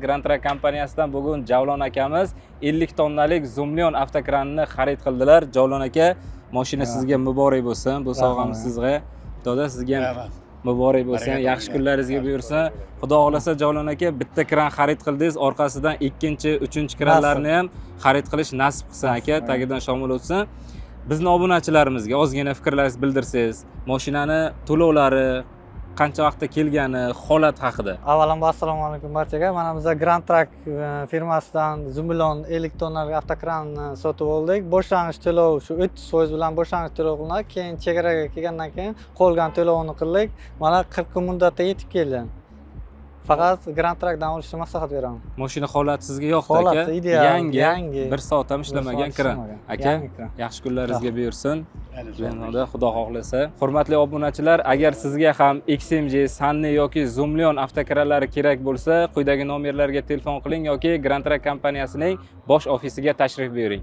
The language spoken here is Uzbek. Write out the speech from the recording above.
Grand Track kompaniyasidan bugun Javlon akamiz 50 tonnalik Zoomlion avtokranini xarid qildilar. Javlon aka, mashina sizga muborak bo'lsin. Bu sovg'amiz sizga. Doda sizga ham muborak bo'lsin. Yaxshi kunlaringizga buyursin. Xudo xolasa Javlon aka, bitta kran xarid qildingiz, orqasidan ikkinchi, uchinchi kranlarni ham xarid qilish nasib qilsin aka. Tagidan shomil o'tsin. Bizni obunachilarimizga ozgina fikrlaringizni bildirsangiz, mashinani to'lovlari qancha vaqtda kelgani, holat haqida. Avvalambor assalomu alaykum barchaga. Mana biz Grand Track firmasidan Zoomlion 50 tonnalik avtokranni sotib oldik. Boshlang'ich to'lov shu 300% bilan boshlang'ich to'lov qilinadi. Keyin chegaraga kelgandan keyin qolgan to'lovni qildik. Mana 40 kun muddatda yetib keldi. Faqat Grand Trackdan olishni maslahat beraman. Mashina holati sizga yoqdi aka? Holati ideal, yangi. Bir soat ham ishlamagan kran. Aka, yaxshi kunlaringizga buyursin. Benoda Xudo xohlasa. Hurmatli obunachilar, agar sizga ham XMG, Sunny yoki Zoomlion avtokranlari kerak bo'lsa, quyidagi nomerlarga telefon qiling yoki Grand Track kompaniyasining bosh ofisiga tashrif buyuring.